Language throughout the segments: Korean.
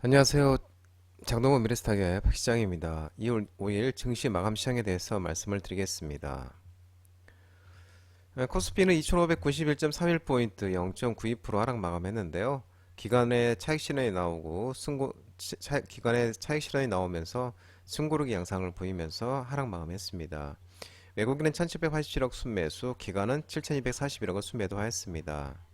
안녕하세요. 장동건 미래스탁의 박 시장입니다. 2월 5일 증시 마감 시장에 대해서 말씀을 드리겠습니다. 코스피는 2591.31포인트 0.92% 하락 마감했는데요. 기간의 차익 실현이 나오고 기간의 차익 실현이 나오면서 숨고르기 양상을 보이면서 하락 마감했습니다. 외국인은 1787억 순매수, 기관은 7241억을 순매도하였습니다.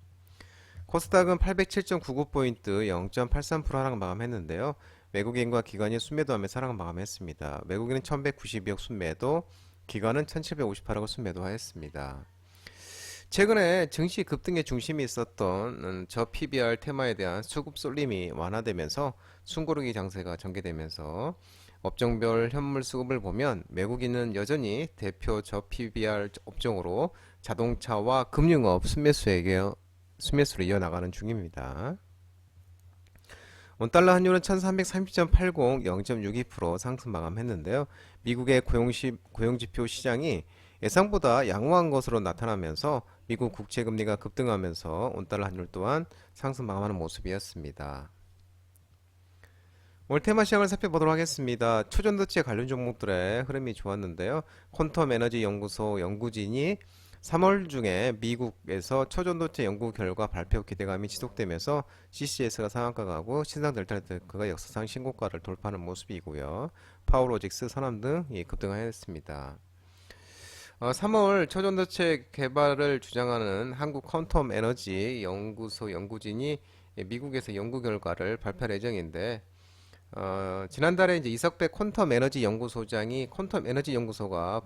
코스닥은 807.99포인트 0.83% 하락 마감했는데요. 외국인과 기관이 순매도하면서 하락 마감했습니다. 외국인은 1192억 순매도, 기관은 1758억을 순매도하였습니다. 최근에 증시 급등의 중심이 있었던 저 PBR 테마에 대한 수급 쏠림이 완화되면서 숨고르기 장세가 전개되면서 업종별 현물 수급을 보면 외국인은 여전히 대표 저 PBR 업종으로 자동차와 금융업 순매수로 이어나가는 중입니다. 원달러 환율은 1330.80 0.62% 상승 마감했는데요. 미국의 고용지표 시장이 예상보다 양호한 것으로 나타나면서 미국 국채금리가 급등하면서 원달러 환율 또한 상승 마감하는 모습이었습니다. 오늘 테마 시장을 살펴보도록 하겠습니다. 초전도체 관련 종목들의 흐름이 좋았는데요. 퀀텀 에너지 연구소 연구진이 3월 중에 미국에서 초전도체 연구 결과 발표 기대감이 지속되면서 CCS가 상한가 가고 신상 델타테크가 역사상 신고가를 돌파하는 모습이고요. 파워로직스, 선암 등이 급등하였습니다. 3월 초전도체 개발을 주장하는 한국 퀀텀 에너지 연구소 연구진이 미국에서 연구 결과를 발표할 예정인데 지난달에 이제 이석배 퀀텀 에너지 연구소장이 퀀텀 에너지 연구소가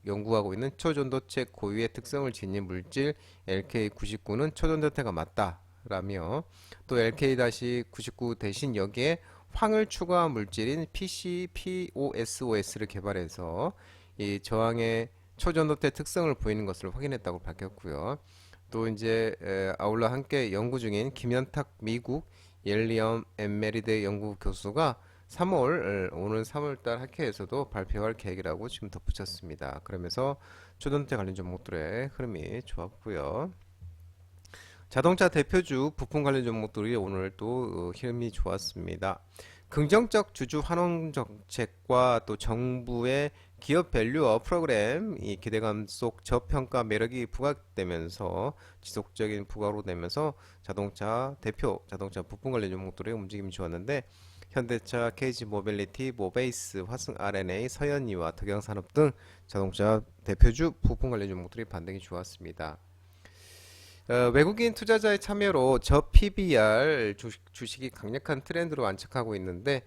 연구하고 있는 초전도체 고유의 특성을 지닌 물질 LK99는 초전도체가 맞다라며 또 LK-99 대신 여기에 황을 추가한 물질인 PCPOSOS를 개발해서 이 저항의 초전도체 특성을 보이는 것을 확인했다고 밝혔고요. 또 이제 아울러 함께 연구 중인 김현탁 미국 옐리엄 엠메리드 연구 교수가 오늘 3월달 학회에서도 발표할 계획이라고 지금 덧붙였습니다. 그러면서 초전도체 관련 종목들의 흐름이 좋았고요. 자동차 대표주 부품 관련 종목들이 오늘 또 흐름이 좋았습니다. 긍정적 주주 환원 정책과 또 정부의 기업 밸류업 프로그램 이 기대감 속 저평가 매력이 부각되면서 지속적인 부각으로 되면서 자동차 부품 관련 종목들의 움직임이 좋았는데 현대차, KG 모빌리티, 모베이스, 화승 RNA, 서현이와 덕영산업 등 자동차 대표주 부품 관련 종목들이 반등이 좋았습니다. 외국인 투자자의 참여로 저 PBR 주식이 강력한 트렌드로 안착하고 있는데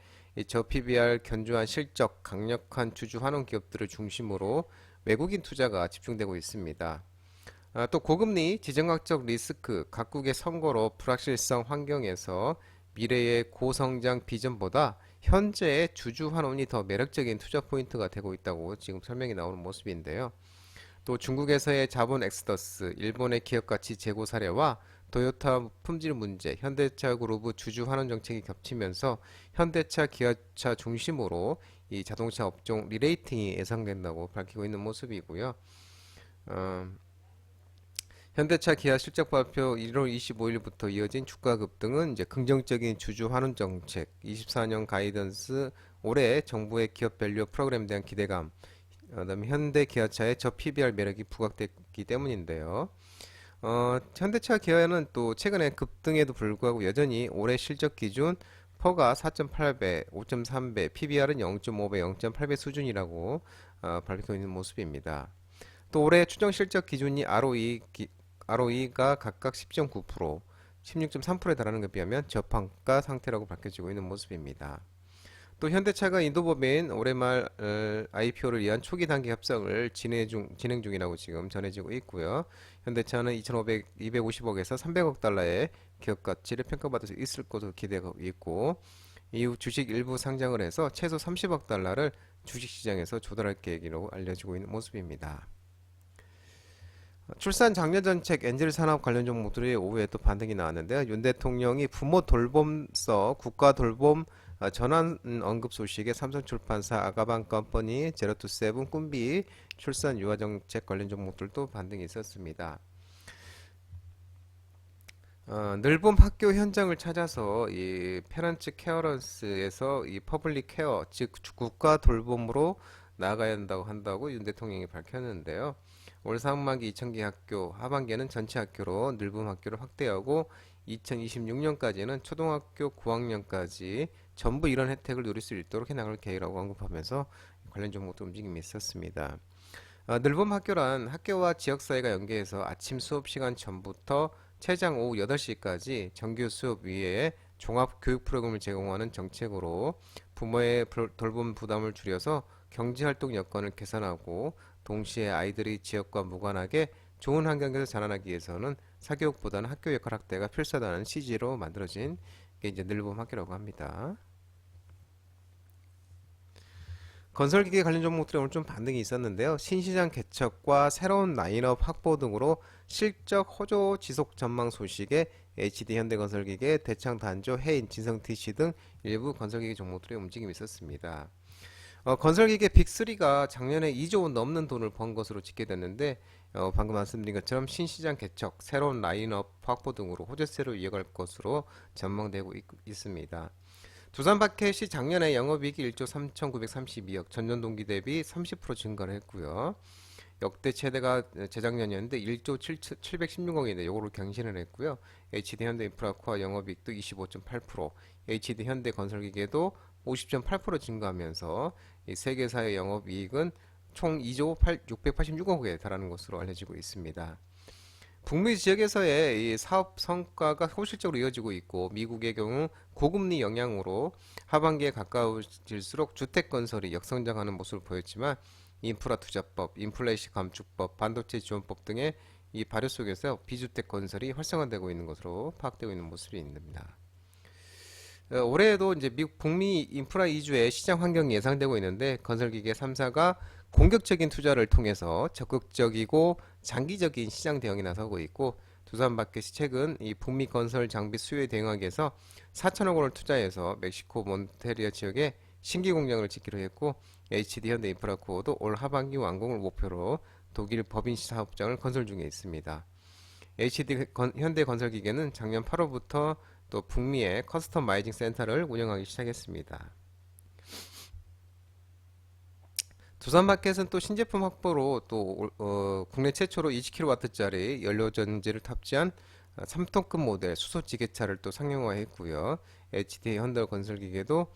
저 PBR 견조한 실적, 강력한 주주 환원 기업들을 중심으로 외국인 투자가 집중되고 있습니다. 또 고금리, 지정학적 리스크, 각국의 선거로 불확실성 환경에서 미래의 고성장 비전보다 현재의 주주 환원이 더 매력적인 투자 포인트가 되고 있다고 지금 설명이 나오는 모습인데요. 또 중국에서의 자본 엑스더스, 일본의 기업 가치 재고 사례와 토요타 품질 문제, 현대차 그룹의 주주 환원 정책이 겹치면서 현대차, 기아차 중심으로 이 자동차 업종 리레이팅이 예상된다고 밝히고 있는 모습이고요. 어, 현대차, 기아 실적 발표 1월 25일부터 이어진 주가 급등은 이제 긍정적인 주주 환원 정책, 24년 가이던스, 올해 정부의 기업 밸류 프로그램에 대한 기대감, 그다음에 현대 기아차의 저 PBR 매력이 부각됐기 때문인데요. 현대차 기아는 또 최근에 급등에도 불구하고 여전히 올해 실적 기준 퍼가 4.8배, 5.3배, PBR은 0.5배, 0.8배 수준이라고 밝히고 있는 모습입니다. 또 올해 추정 실적 기준이 ROE가 각각 10.9%, 16.3%에 달하는 것에 비하면 저평가 상태라고 밝혀지고 있는 모습입니다. 또 현대차가 인도법인 올해 말 IPO를 위한 초기 단계 협상을 진행 중이라고 지금 전해지고 있고요. 현대차는 250억에서 300억 달러의 기업 가치를 평가받을 수 있을 것으로 기대하고 있고 이후 주식 일부 상장을 해서 최소 30억 달러를 주식시장에서 조달할 계획이라고 알려지고 있는 모습입니다. 출산 장려 정책 엔젤 산업 관련 종목들이 오후에 또 반등이 나왔는데요. 윤 대통령이 부모 돌봄서 국가 돌봄 전환 언급 소식에 삼성출판사, 아가방 컴퍼니, 제로투세븐, 꿈비 출산 유아 정책 관련 종목들도 반등이 있었습니다. 늘봄 학교 현장을 찾아서 이 페런츠 케어런스에서 이 퍼블릭 케어, 즉 국가 돌봄으로 나아가야 한다고 윤 대통령이 밝혔는데요. 올 상반기 2,000개 학교, 하반기에는 전체 학교로 늘봄 학교를 확대하고 2026년까지는 초등학교 9학년까지 전부 이런 혜택을 누릴 수 있도록 해나갈 계획이라고 언급하면서 관련 종목도 움직임이 있었습니다. 늘봄 학교란 학교와 지역사회가 연계해서 아침 수업 시간 전부터 최장 오후 8시까지 정규 수업 위에 종합 교육 프로그램을 제공하는 정책으로 부모의 돌봄 부담을 줄여서 경제활동 여건을 개선하고 동시에 아이들이 지역과 무관하게 좋은 환경에서 자라나기 위해서는 사교육보다는 학교 역할 확대가 필수하다는 취지로 만들어진 게 이제 늘봄 학교라고 합니다. 건설기계 관련 종목들이 오늘 좀 반등이 있었는데요. 신시장 개척과 새로운 라인업 확보 등으로 실적 호조 지속 전망 소식에 HD 현대건설기계, 대창단조, 해인, 진성TC 등 일부 건설기계 종목들의 움직임이 있었습니다. 건설기계 빅3가 작년에 2조 원 넘는 돈을 번 것으로 집계됐는데 방금 말씀드린 것처럼 신시장 개척, 새로운 라인업 확보 등으로 호재세로 이어갈 것으로 전망되고 있습니다. 두산마켓이 작년에 영업이익이 1조 3,932억, 전년 동기 대비 30% 증가를 했고요. 역대 최대가 재작년이었는데 1조 716억인데 요거를 경신을 했고요. HD 현대인프라코아 영업이익도 25.8%, HD 현대건설기계도 50.8% 증가하면서 이 세계사의 영업이익은 총 2조 686억에 달하는 것으로 알려지고 있습니다. 북미 지역에서의 이 사업 성과가 호실적으로 이어지고 있고 미국의 경우 고금리 영향으로 하반기에 가까워질수록 주택 건설이 역성장하는 모습을 보였지만 인프라 투자법, 인플레이션 감축법, 반도체 지원법 등의 이 발효 속에서 비주택 건설이 활성화되고 있는 것으로 파악되고 있는 모습이 있습니다. 올해에도 이제 미국 북미 인프라 이주의 시장 환경이 예상되고 있는데 건설기계 3사가 공격적인 투자를 통해서 적극적이고 장기적인 시장 대응에 나서고 있고 두산마켓이 최근 이 북미 건설 장비 수요에 대응하기 위해서 4천억 원을 투자해서 멕시코 몬테리아 지역에 신규 공장을 짓기로 했고 HD 현대인프라코어도 올 하반기 완공을 목표로 독일 법인 사업장을 건설 중에 있습니다. HD 현대건설기계는 작년 8월부터 또 북미의 커스터마이징 센터를 운영하기 시작했습니다. 두산마켓은 또 신제품 확보로 또 국내 최초로 20kW짜리 연료전지를 탑재한 3톤급 모델 수소지게차를 또 상용화했고요. HD 현대건설기계도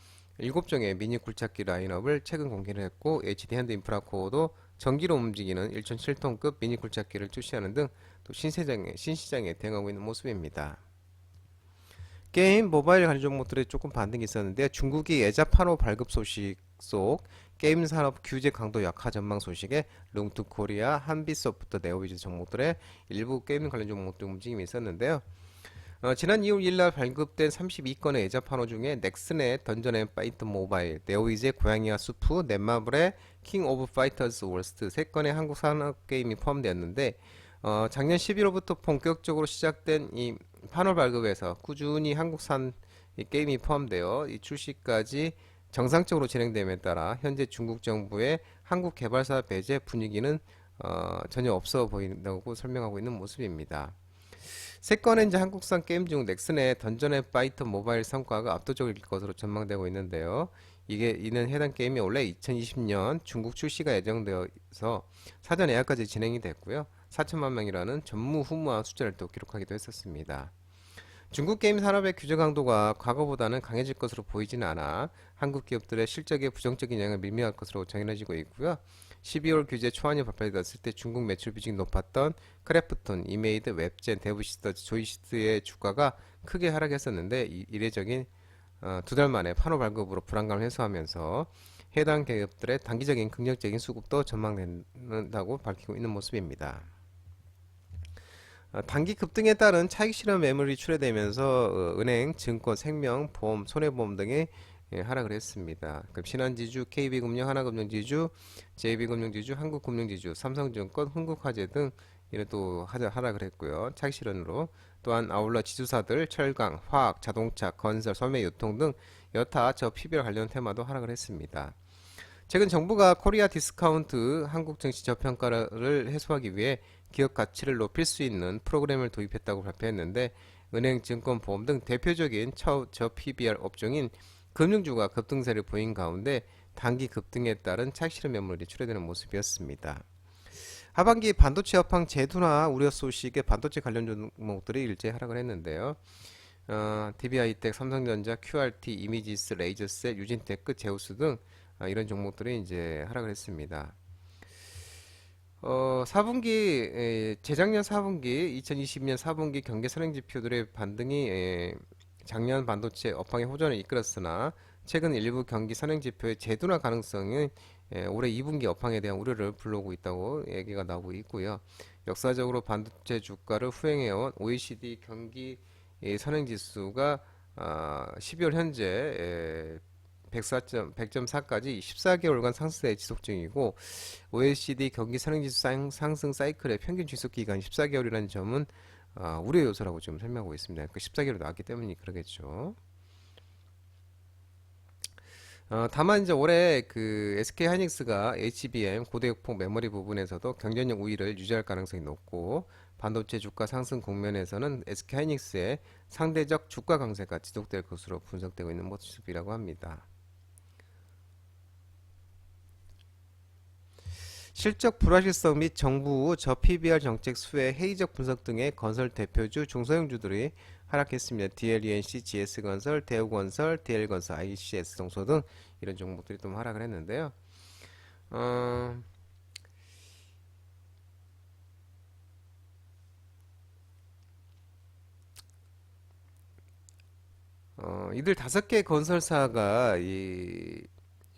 7종의 미니 굴착기 라인업을 최근 공개를 했고 HD 현대인프라코어도 전기로 움직이는 1.7톤급 미니 굴착기를 출시하는 등 또 신시장에 대응하고 있는 모습입니다. 게임 모바일 관련 종목들이 조금 반등이 있었는데 중국이 예자 판호 발급 소식 속 게임 산업 규제 강도 약화 전망 소식에 룽투코리아, 한빛소프트, 네오비즈 종목들의 일부 게임 관련 종목들 움직임이 있었는데요. 지난 2월 1일 발급된 32건의 예자 판호 중에 넥슨의 던전 앤 파이터 모바일, 네오이즈의 고양이와 수프, 넷마블의 킹 오브 파이터즈 월스트 3건의 한국 산업 게임이 포함되었는데 작년 11월부터 본격적으로 시작된 이 판호 발급에서 꾸준히 한국산 이 게임이 포함되어 이 출시까지 정상적으로 진행됨에 따라 현재 중국 정부의 한국 개발사 배제 분위기는 전혀 없어 보인다고 설명하고 있는 모습입니다. 세 건의 이제 한국산 게임 중 넥슨의 던전 앤 파이터 모바일 성과가 압도적일 것으로 전망되고 있는데요. 이는 해당 게임이 원래 2020년 중국 출시가 예정되어서 사전 예약까지 진행이 됐고요. 4천만 명이라는 전무후무한 숫자를 또 기록하기도 했었습니다. 중국 게임 산업의 규제 강도가 과거보다는 강해질 것으로 보이지는 않아 한국 기업들의 실적에 부정적인 영향을 미미할 것으로 전해지고 있고요. 12월 규제 초안이 발표됐을 때 중국 매출 비중이 높았던 크래프톤, 이메이드, 웹젠, 데브시스터, 조이시스의 주가가 크게 하락했었는데 이례적인 2달 만에 판호 발급으로 불안감을 해소하면서 해당 기업들의 단기적인 긍정적인 수급도 전망된다고 밝히고 있는 모습입니다. 단기 급등에 따른 차익 실현 매물이 출회되면서 은행, 증권, 생명, 보험, 손해보험 등의 하락을 했습니다. 그럼 신한지주, KB금융, 하나금융지주, JB금융지주, 한국금융지주, 삼성증권, 흥국화재 등 이런 또 하락을 했고요. 차익 실현으로 또한 아울러 지주사들 철강, 화학, 자동차, 건설, 섬유유통 등 여타 저 PBR 관련 테마도 하락을 했습니다. 최근 정부가 코리아 디스카운트 한국 증시 저평가를 해소하기 위해 기업 가치를 높일 수 있는 프로그램을 도입했다고 발표했는데 은행, 증권, 보험 등 대표적인 저 PBR 업종인 금융주가 급등세를 보인 가운데 단기 급등에 따른 착실한 매물이 출회되는 모습이었습니다. 하반기 반도체 업황 재둔화 우려 소식에 반도체 관련 종목들이 일제히 하락을 했는데요. DB하이텍, 삼성전자, QRT, 이미지스, 레이저셋, 유진테크, 제우스 등 이런 종목들이 이제 하락을 했습니다. 4분기 재작년 4분기 2020년 4분기 경기 선행 지표들의 반등이 작년 반도체 업황의 호전을 이끌었으나 최근 일부 경기 선행 지표의 재둔화 가능성은 올해 2분기 업황에 대한 우려를 불러오고 있다고 얘기가 나오고 있고요. 역사적으로 반도체 주가를 후행해온 OECD 경기 선행 지수가 12월 현재 100.4까지 14개월간 상승세 지속 중이고 OECD 경기 선행지수 상승 사이클의 평균 지속 기간이 14개월이라는 점은 우려 요소라고 좀 설명하고 있습니다. 그 14개월 나왔기 때문에 그러겠죠. 다만 이제 올해 그 SK 하이닉스가 HBM 고대역폭 메모리 부분에서도 경쟁력 우위를 유지할 가능성이 높고 반도체 주가 상승 국면에서는 SK 하이닉스의 상대적 주가 강세가 지속될 것으로 분석되고 있는 모습이라고 합니다. 실적 불확실성 및 정부 저 PBR 정책 수혜 회의적 분석 등의 건설 대표주 중소형주들이 하락했습니다. DLENC, GS건설, 대우건설, DL건설, ICS 동소 등 이런 종목들이 좀 하락을 했는데요. 이들 5개 건설사가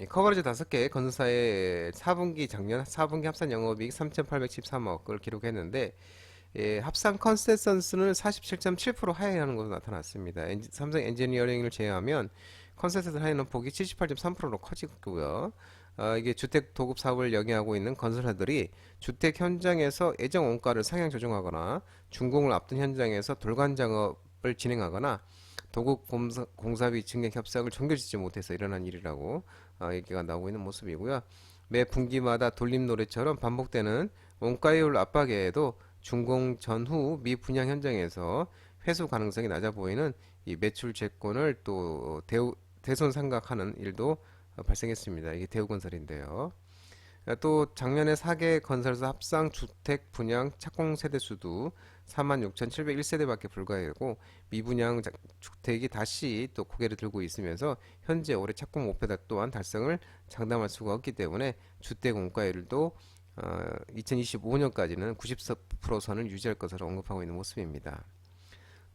커버리지 5개 건설사의 4분기 작년 4분기 합산 영업이익 3,813억을 기록했는데 합산 컨센서스는 47.7% 하회하는 것으로 나타났습니다. 삼성 엔지니어링을 제외하면 컨센서스 하회는 폭이 78.3%로 커지고요. 이게 주택 도급 사업을 영위하고 있는 건설사들이 주택 현장에서 예정 원가를 상향 조정하거나 준공을 앞둔 현장에서 돌관 작업을 진행하거나 도급 공사비 증액 협상을 종결짓지 못해서 일어난 일이라고 얘기가 나오고 있는 모습이고요. 매 분기마다 돌림 노래처럼 반복되는 원가율 압박에도 준공 전후 미분양 현장에서 회수 가능성이 낮아 보이는 이 매출 채권을 또 대손상각하는 일도 발생했습니다. 이게 대우건설인데요. 또 작년에 4개 건설사 합상 주택 분양 착공 세대 수도 46,701세대밖에 불과하고 미분양 주택이 다시 또 고개를 들고 있으면서 현재 올해 착공 목표 또한 달성을 장담할 수가 없기 때문에 주택 원가율도 2025년까지는 90% 선을 유지할 것으로 언급하고 있는 모습입니다.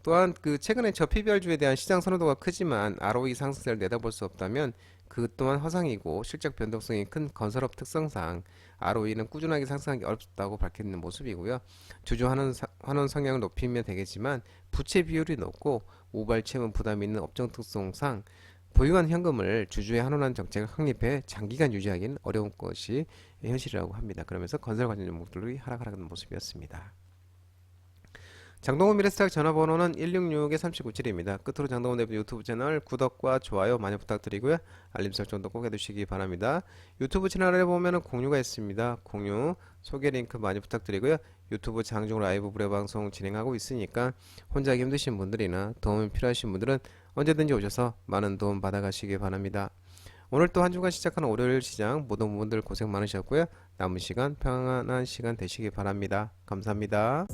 또한 그 최근에 저 PBR주에 대한 시장 선호도가 크지만 ROE 상승세를 내다볼 수 없다면 그 또한 허상이고 실적 변동성이 큰 건설업 특성상 ROE는 꾸준하게 상승하기 어렵다고 밝히는 모습이고요. 주주 환원 성향을 높이면 되겠지만 부채 비율이 높고 모발 채무 부담이 있는 업종 특성상 보유한 현금을 주주의 환원한 정책을 확립해 장기간 유지하기는 어려운 것이 현실이라고 합니다. 그러면서 건설 관련 종목들이 하락하는 모습이었습니다. 장동훈 미래스탁 전화번호는 166-3797입니다. 끝으로 장동훈 대표 유튜브 채널 구독과 좋아요 많이 부탁드리고요. 알림 설정도 꼭 해두시기 바랍니다. 유튜브 채널에 보면 공유가 있습니다. 공유, 소개 링크 많이 부탁드리고요. 유튜브 장중 라이브 무료 방송 진행하고 있으니까 혼자 하기 힘드신 분들이나 도움이 필요하신 분들은 언제든지 오셔서 많은 도움 받아가시기 바랍니다. 오늘 또 한 주간 시작하는 월요일 시장 모든 분들 고생 많으셨고요. 남은 시간 평안한 시간 되시기 바랍니다. 감사합니다.